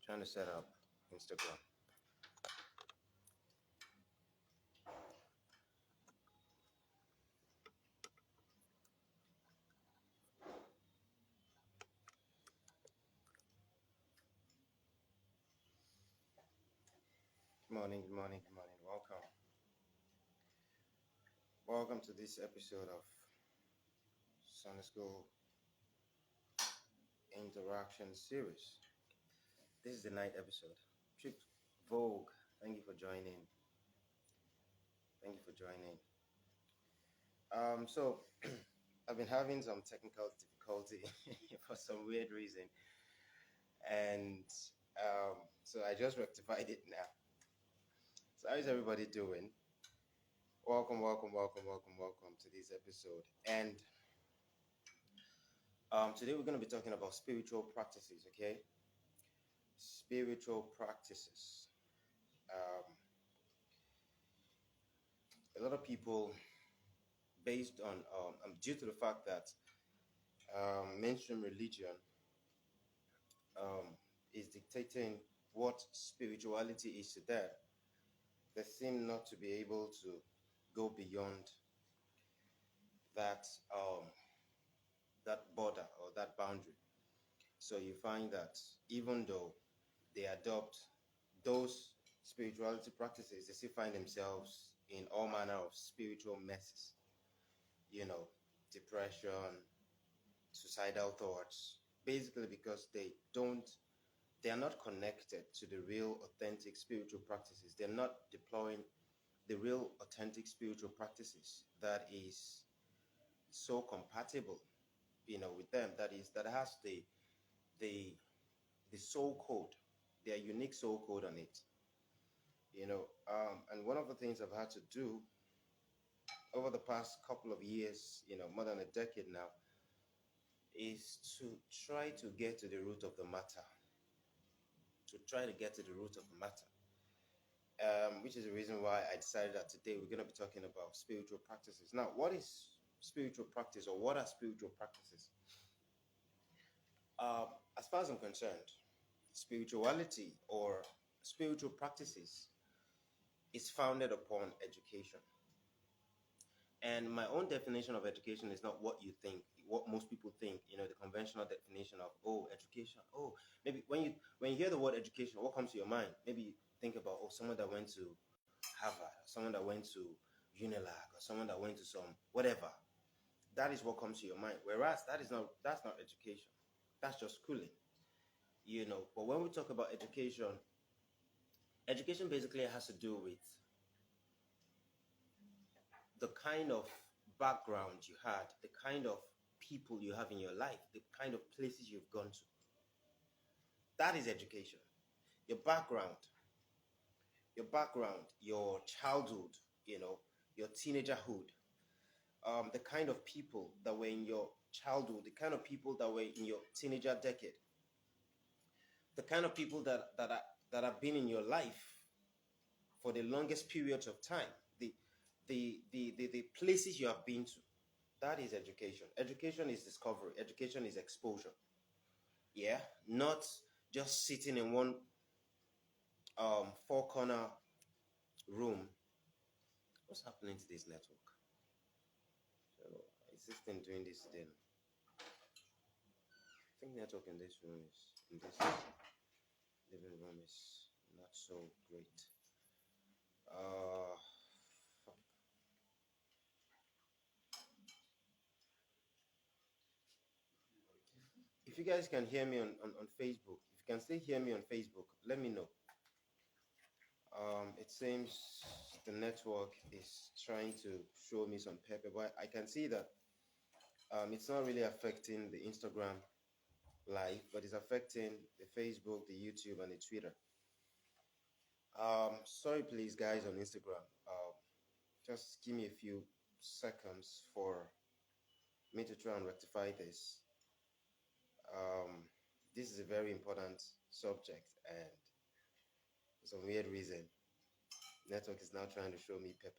Trying to set up Instagram. Good morning, good morning, good morning. Welcome. Welcome to this episode of Sunday School Interaction Series. This is the ninth episode. Chief Vogue, thank you for joining. Thank you for joining. So I've been having some technical difficulty for some weird reason, and so I just rectified it now. So how is everybody doing? Welcome to this episode. And today we're going to be talking about spiritual practices, okay? Spiritual practices. A lot of people, based on, due to the fact that mainstream religion is dictating what spirituality is to them, they seem not to be able to go beyond that that border or that boundary. So you find that even though they adopt those spirituality practices, they still find themselves in all manner of spiritual messes. Depression, suicidal thoughts, basically because they are not connected to the real authentic spiritual practices. They're not deploying the real authentic spiritual practices that is so compatible, with them, that has the soul code, their unique soul code on it. And one of the things I've had to do over the past couple of years, more than a decade now, is to try to get to the root of the matter. Which is the reason why I decided that today we're going to be talking about spiritual practices. Now, what is spiritual practice, or what are spiritual practices? As far as I'm concerned, spirituality or spiritual practices is founded upon education. And my own definition of education is not what you think, what most people think, the conventional definition of, education. Maybe when you hear the word education, what comes to your mind? Maybe you think about, someone that went to Harvard, someone that went to Unilag, or someone that went to some whatever. That is what comes to your mind. Whereas that's not education. That's just schooling. But when we talk about education basically has to do with the kind of background you had, the kind of people you have in your life, the kind of places you've gone to. That is education. Your background, your childhood, your teenagerhood, the kind of people that were in your childhood, the kind of people that were in your teenager decade, the kind of people that have been in your life for the longest periods of time, the places you have been to. That is education. Education is discovery. Education is exposure. Yeah, not just sitting in one four-corner room. What's happening to this network? Is this thing doing this thing? I think network in this living room is not so great. If you guys can hear me on Facebook, if you can still hear me on Facebook, let me know. It seems the network is trying to show me some pepper, but I can see that it's not really affecting the Instagram live, but it's affecting the Facebook, the YouTube, and the Twitter. Sorry, please, guys, on Instagram. Just give me a few seconds for me to try and rectify this. This is a very important subject, and for some weird reason, network is now trying to show me Pepe.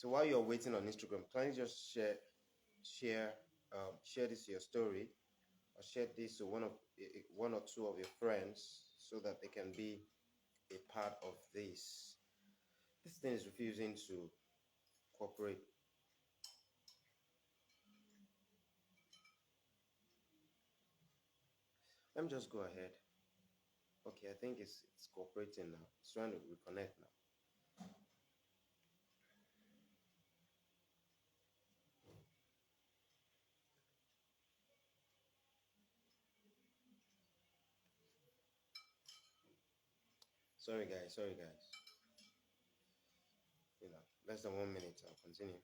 So while you're waiting on Instagram, can you just share this to your story, or share this to one or two of your friends, so that they can be a part of this. This thing is refusing to cooperate. Let me just go ahead. Okay, I think it's cooperating now. It's trying to reconnect now. Sorry guys, sorry guys. Less than 1 minute. I'll continue.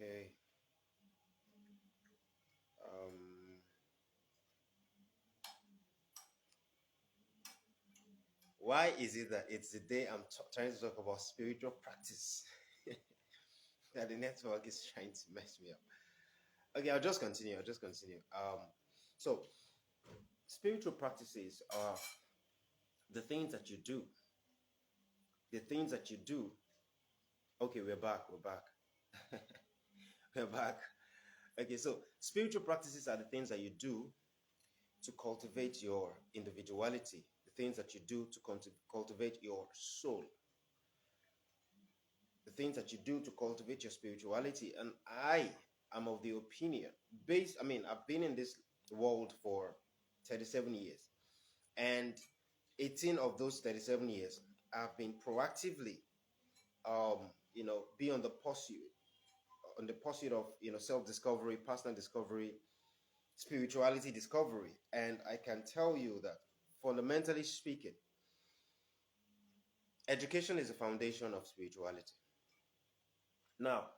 Okay. Why is it that it's the day I'm trying to talk about spiritual practice that the network is trying to mess me up? Okay, I'll just continue. So spiritual practices are the things that you do. The things that you do. Okay, we're back. We're back. Okay, so spiritual practices are the things that you do to cultivate your individuality, the things that you do to cultivate your soul, the things that you do to cultivate your spirituality. And I am of the opinion, I've been in this world for 37 years, and 18 of those 37 years, I've been proactively, be on the pursuit of, self-discovery, personal discovery, spirituality discovery. And I can tell you that, fundamentally speaking, education is the foundation of spirituality. Now,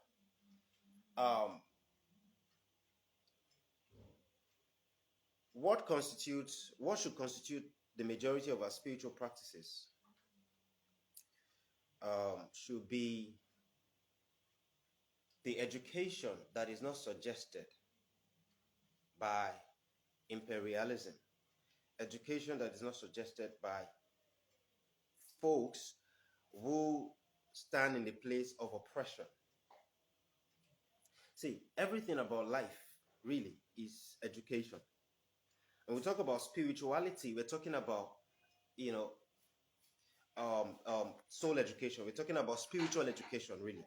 what should constitute the majority of our spiritual practices should be the education that is not suggested by imperialism, education that is not suggested by folks who stand in the place of oppression. See, everything about life really is education. When we talk about spirituality, we're talking about, soul education. We're talking about spiritual education, really.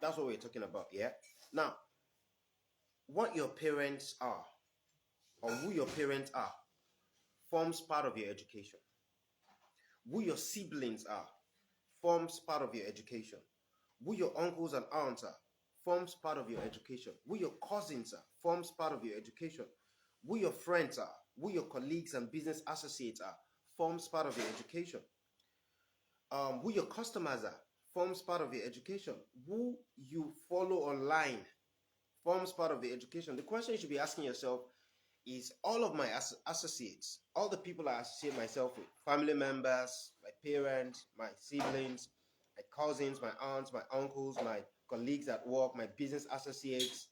That's what we're talking about, yeah? Now, what your parents are, or who your parents are, forms part of your education. Who your siblings are forms part of your education. Who your uncles and aunts are forms part of your education. Who your cousins are forms part of your education. Who your friends are, who your colleagues and business associates are, forms part of your education. Who your customers are forms part of your education. Who you follow online forms part of the education. The question you should be asking yourself is, all of my associates, all the people I associate myself with, family members, my parents, my siblings, my cousins, my aunts, my uncles, my colleagues at work, my business associates,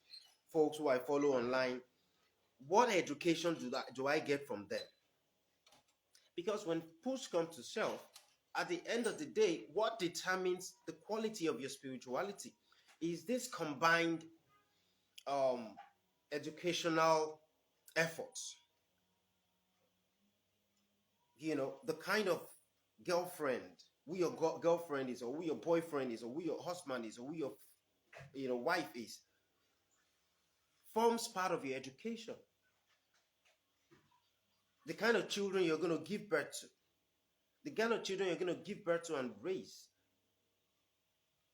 folks who I follow online, what education do I get from them? Because when push comes to shove, at the end of the day, what determines the quality of your spirituality is this combined educational efforts. The kind of girlfriend, who your girlfriend is, or who your boyfriend is, or who your husband is, or who your wife is, forms part of your education. The kind of children you're going to give birth to, the kind of children you're going to give birth to and raise,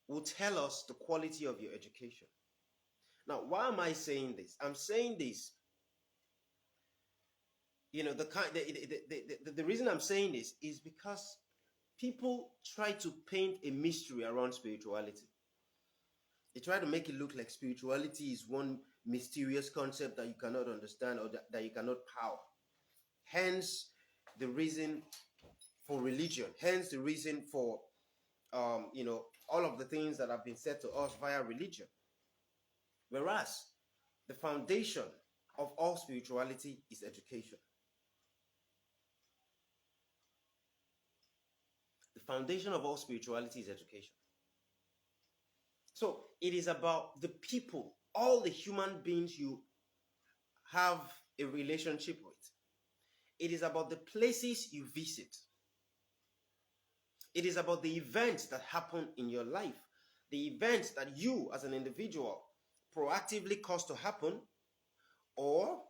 will tell us the quality of your education. Now, why am I saying this? I'm saying this, the reason I'm saying this is because people try to paint a mystery around spirituality. They try to make it look like spirituality is one mysterious concept that you cannot understand, or that you cannot power. Hence the reason for religion. Hence the reason for all of the things that have been said to us via religion. Whereas the foundation of all spirituality is education. The foundation of all spirituality is education. So it is about the people, all the human beings you have a relationship with. It is about the places you visit. It is about the events that happen in your life, the events that you as an individual proactively caused to happen, or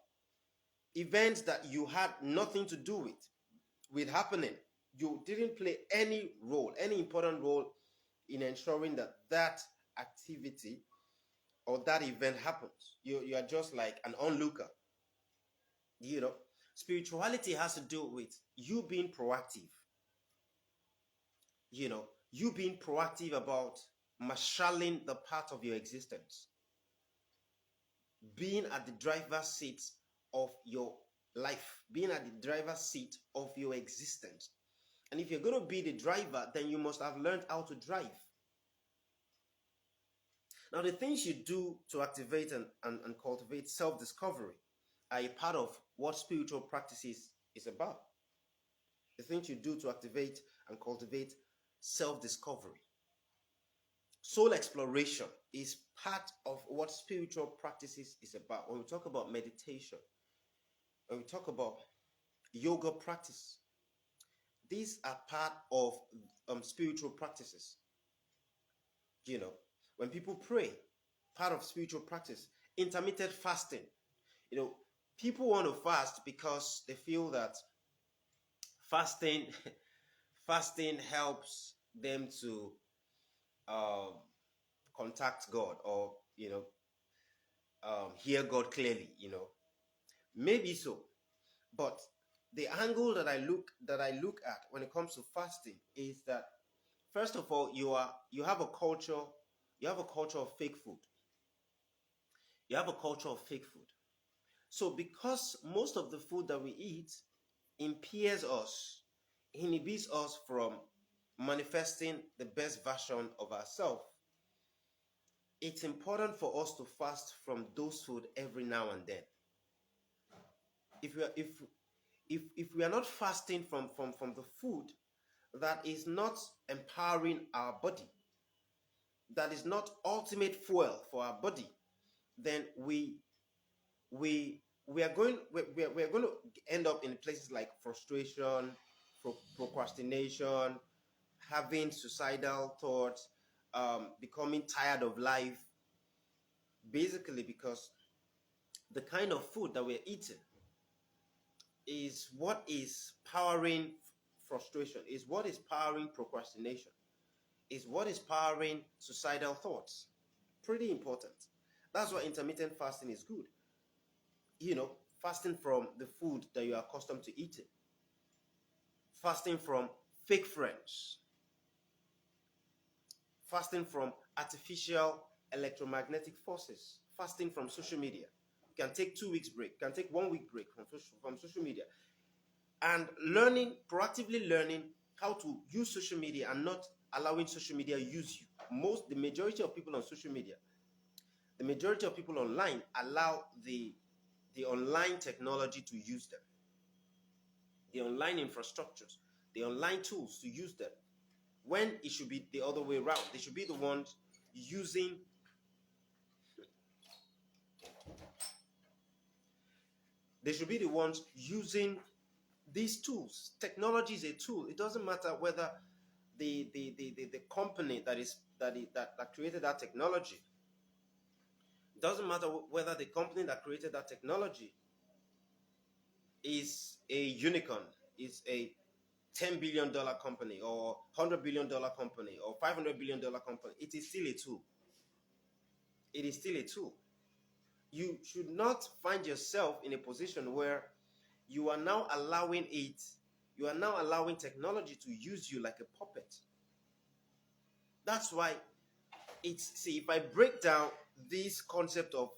events that you had nothing to do with happening. You didn't play any role, any important role in ensuring that that activity or that event happens. You are just like an onlooker. Spirituality has to do with you being proactive. You being proactive about marshalling the part of your existence, being at the driver's seat of your life, being at the driver's seat of your existence. And if you're going to be the driver, then you must have learned how to drive. Now, the things you do to activate and cultivate self-discovery are a part of what spiritual practices is about. The things you do to activate and cultivate self-discovery. Soul exploration is part of what spiritual practices is about. When we talk about meditation, when we talk about yoga practice, these are part of spiritual practices. When people pray, part of spiritual practice. Intermittent fasting. People want to fast because they feel that fasting helps them to contact God, or hear God clearly. Maybe so, but the angle that I look at when it comes to fasting is that, first of all, you have a culture of fake food. You have a culture of fake food. So because most of the food that we eat impairs us, inhibits us from manifesting the best version of ourselves, it's important for us to fast from those food every now and then. If we are not fasting from the food that is not empowering our body, that is not ultimate fuel for our body, then we are going to end up in places like frustration, procrastination, having suicidal thoughts, becoming tired of life, basically because the kind of food that we're eating is what is powering frustration, is what is powering procrastination, is what is powering suicidal thoughts. Pretty important. That's why intermittent fasting is good. Fasting from the food that you are accustomed to eating. Fasting from fake friends. Fasting from artificial electromagnetic forces. Fasting from social media. You can take 2 weeks break. You can take 1 week break from social media. And proactively learning how to use social media and not allowing social media use you. The majority of people on social media, the majority of people online allow the online technology to use them, the online infrastructures, the online tools to use them, when it should be the other way around. They should be the ones using these tools. Technology is a tool. It doesn't matter whether the company that created that technology, it doesn't matter whether the company that created that technology is a unicorn, is a $10 billion company, or $100 billion company, or $500 billion company. It is still a tool. It is still a tool. You should not find yourself in a position where you are now allowing technology to use you like a puppet. That's why if I break down this concept of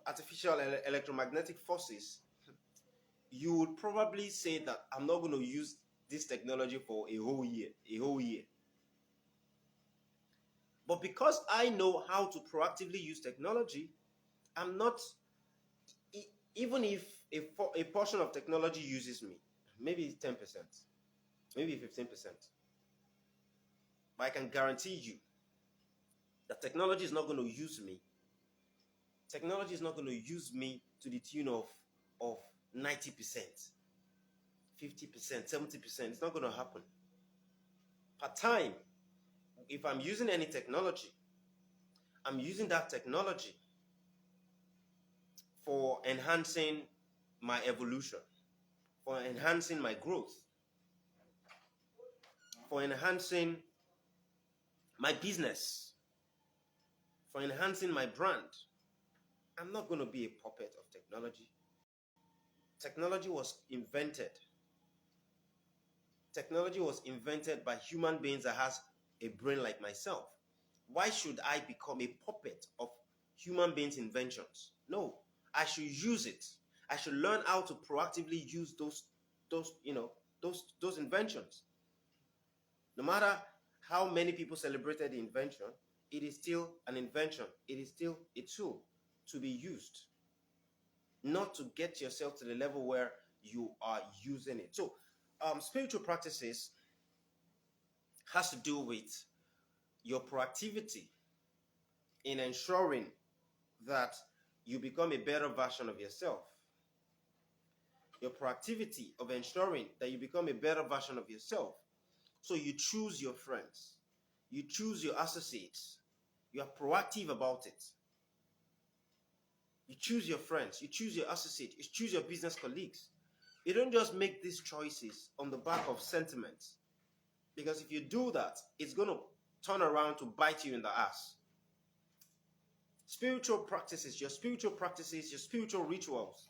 artificial electromagnetic forces, you would probably say that I'm not going to use this technology for a whole year. But because I know how to proactively use technology, I'm not Even if a portion of technology uses me, maybe 10%, maybe 15%, but I can guarantee you that technology is not going to use me. Technology is not going to use me to the tune of 90%, 50%, 70%. It's not going to happen. Per time, if I'm using any technology, I'm using that technology for enhancing my evolution, for enhancing my growth, for enhancing my business, for enhancing my brand. I'm not going to be a puppet of technology. Technology was invented. Technology was invented by human beings that has a brain like myself. Why should I become a puppet of human beings' inventions? No, I should use it. I should learn how to proactively use those inventions. No matter how many people celebrated the invention, it is still an invention. It is still a tool to be used, not to get yourself to the level where you are using it. So, spiritual practices has to do with your proactivity in ensuring that you become a better version of yourself. Your proactivity of ensuring that you become a better version of yourself. So you choose your friends, you choose your associates, you are proactive about it. You choose your friends, you choose your associates, you choose your business colleagues. You don't just make these choices on the back of sentiments. Because if you do that, it's going to turn around to bite you in the ass. Spiritual practices, your spiritual rituals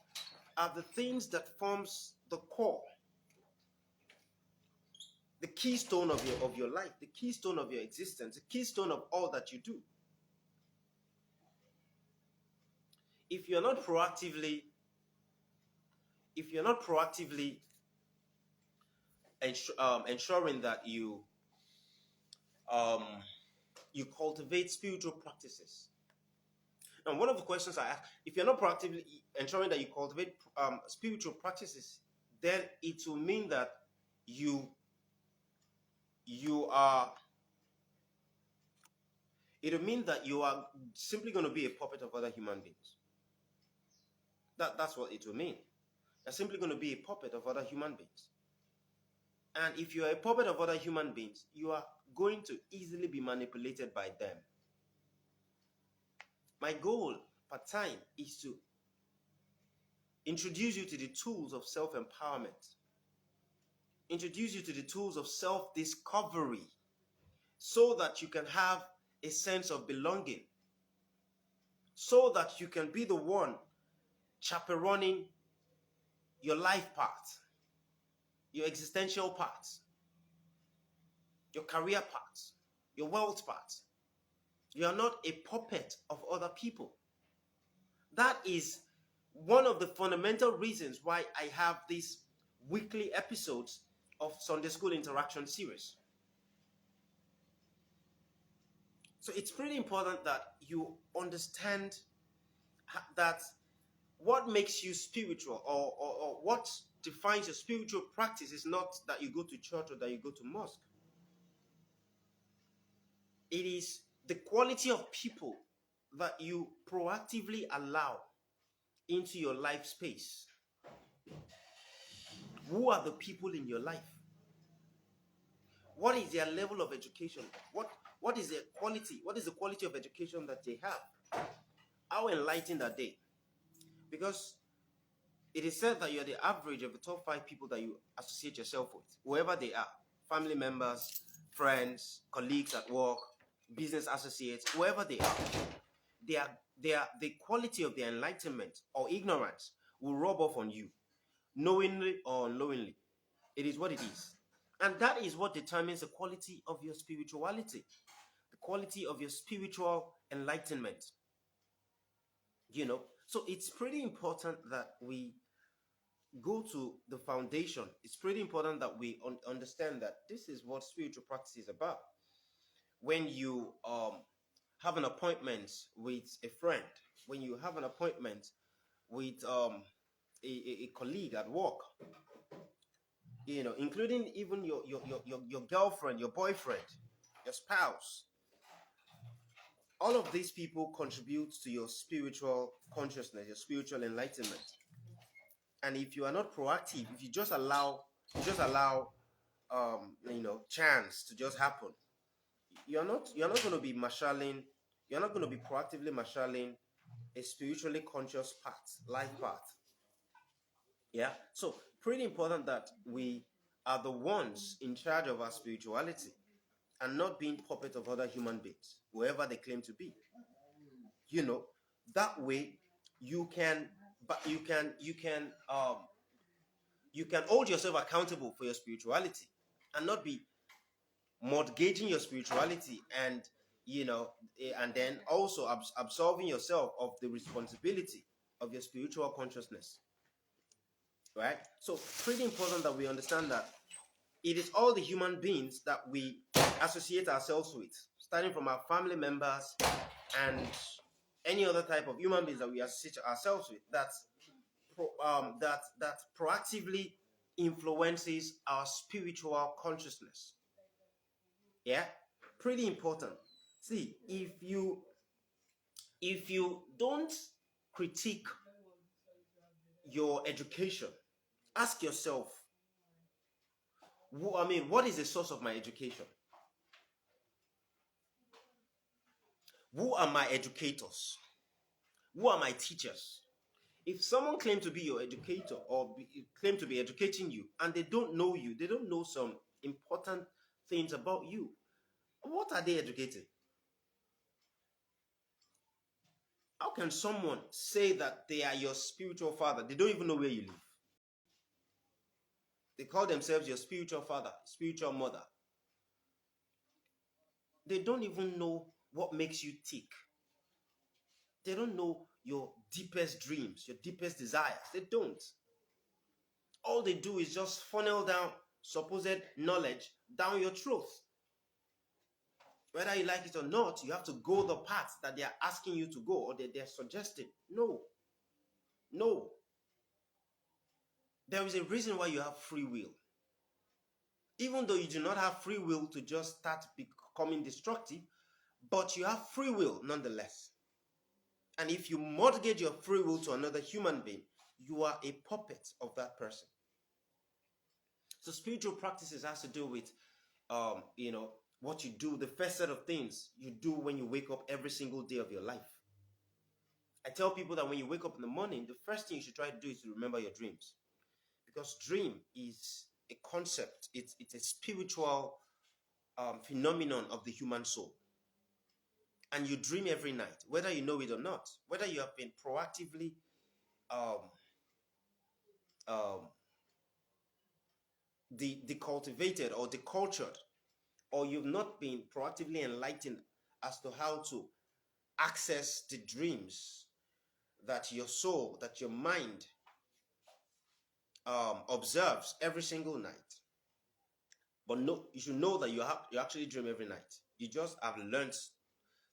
are the things that forms the core, the keystone of your life, the keystone of your existence, the keystone of all that you do. If you're not proactively ensuring that you cultivate spiritual practices. And one of the questions I ask, if you're not proactively ensuring that you cultivate spiritual practices, then it will mean that you are simply going to be a puppet of other human beings. That's what it will mean. You're simply going to be a puppet of other human beings. And if you're a puppet of other human beings, you are going to easily be manipulated by them. My goal per time is to introduce you to the tools of self-empowerment, introduce you to the tools of self-discovery, so that you can have a sense of belonging, so that you can be the one chaperoning your life path, your existential path, your career path, your wealth path. You are not a puppet of other people. That is one of the fundamental reasons why I have these weekly episodes of Sunday School Interaction series. So it's pretty important that you understand that what makes you spiritual or what defines your spiritual practice is not that you go to church or that you go to mosque. It is the quality of people that you proactively allow into your life space. Who are the people in your life? What is their level of education? What is their quality? What is the quality of education that they have? How enlightened are they? Because it is said that you are the average of the top 5 people that you associate yourself with, whoever they are, family members, friends, colleagues at work, business associates, whoever they are, the quality of their enlightenment or ignorance will rub off on you, knowingly or unknowingly. It is what it is. And that is what determines the quality of your spirituality, the quality of your spiritual enlightenment. So it's pretty important that we go to the foundation. It's pretty important that we understand that this is what spiritual practice is about. When you have an appointment with a friend, when you have an appointment with a colleague at work, including even your girlfriend, your boyfriend, your spouse. All of these people contribute to your spiritual consciousness, your spiritual enlightenment. And if you are not proactive, if you just allow chance to just happen, you're not going to be marshalling, you're not going to be proactively marshalling a spiritually conscious path, life path. Yeah. So pretty important that we are the ones in charge of our spirituality and not being puppet of other human beings, whoever they claim to be. That way you can hold yourself accountable for your spirituality and not be mortgaging your spirituality and then also absolving yourself of the responsibility of your spiritual consciousness, right? So pretty important that we understand that it is all the human beings that we associate ourselves with, starting from our family members and any other type of human beings that we associate ourselves with, that proactively influences our spiritual consciousness. Yeah, pretty important. See, if you don't critique your education, ask yourself, what is the source of my education? Who are my educators? Who are my teachers? If someone claims to be your educator or claim to be educating you and they don't know you, they don't know some important things about you, what are they educating? How can someone say that they are your spiritual father? They don't even know where you live. They call themselves your spiritual father, spiritual mother. They don't even know what makes you tick. They don't know your deepest dreams, your deepest desires. They don't. All they do is just funnel down supposed knowledge down your throat. Whether you like it or not, you have to go the path that they are asking you to go or that they're suggesting. No. There is a reason why you have free will. Even though you do not have free will to just start becoming destructive, but you have free will nonetheless. And if you mortgage your free will to another human being, you are a puppet of that person. So spiritual practices has to do with, what you do, the first set of things you do when you wake up every single day of your life. I tell people that when you wake up in the morning, the first thing you should try to do is to remember your dreams. Because dream is a concept, it's a spiritual phenomenon of the human soul. And you dream every night, whether you know it or not, whether you have been proactively decultivated or decultured, or you've not been proactively enlightened as to how to access the dreams that your soul, that your mind observes every single night. But no, you should know that you actually dream every night. You just have learned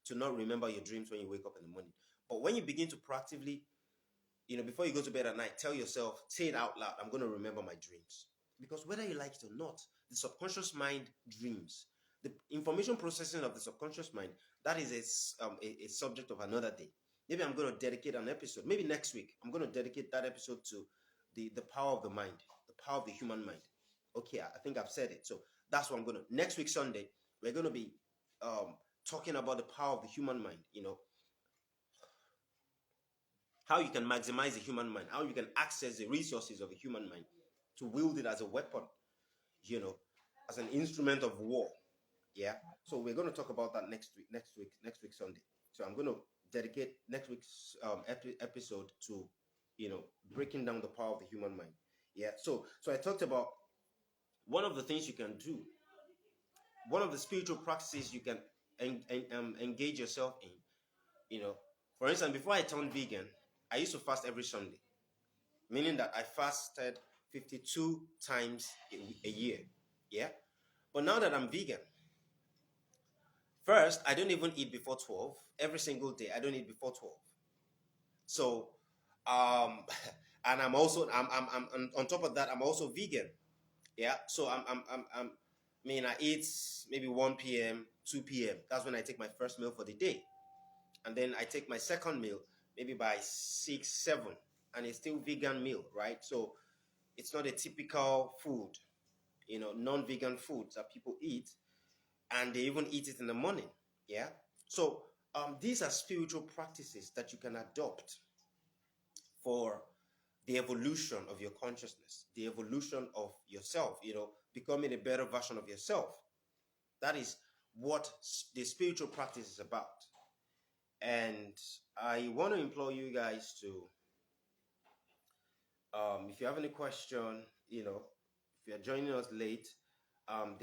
to not remember your dreams when you wake up in the morning. But when you begin to proactively, before you go to bed at night, tell yourself, say it out loud, I'm going to remember my dreams. Because whether you like it or not, the subconscious mind dreams. The information processing of the subconscious mind, that is a subject of another day. Maybe I'm going to dedicate an episode. Maybe next week, I'm going to dedicate that episode to the power of the mind, the power of the human mind. Okay, I think I've said it. So that's what I'm going to. Next week, Sunday, we're going to be talking about the power of the human mind, how you can maximize the human mind, how you can access the resources of the human mind to wield it as a weapon, as an instrument of war. Yeah. So we're going to talk about that next week Sunday. So I'm going to dedicate next week's episode to, breaking down the power of the human mind. Yeah. So I talked about one of the things you can do, one of the spiritual practices you can engage yourself in. For instance, before I turned vegan, I used to fast every Sunday, meaning that I fasted 52 times a year. Yeah. But now that I'm vegan, first, I don't even eat before 12. Every single day, I don't eat before 12. So, and I'm also I'm on top of that, I'm also vegan. Yeah, so I mean, I eat maybe 1 p.m., 2 p.m. That's when I take my first meal for the day, and then I take my second meal maybe by 6, 7, and it's still vegan meal, right? So it's not a typical food, non-vegan foods that people eat, and they even eat it in the morning. Yeah. So these are spiritual practices that you can adopt for the evolution of your consciousness, the evolution of yourself, becoming a better version of yourself. That is what the spiritual practice is about. And I want to implore you guys to, if you have any question, if you're joining us late, I'm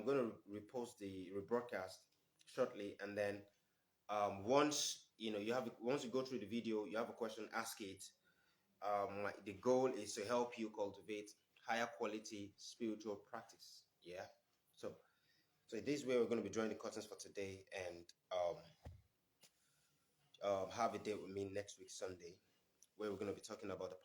going to repost the rebroadcast shortly, and then once once you go through the video, you have a question, ask it. The goal is to help you cultivate higher quality spiritual practice. Yeah. So this is where we're going to be drawing the curtains for today, and have a date with me next week Sunday, where we're going to be talking about the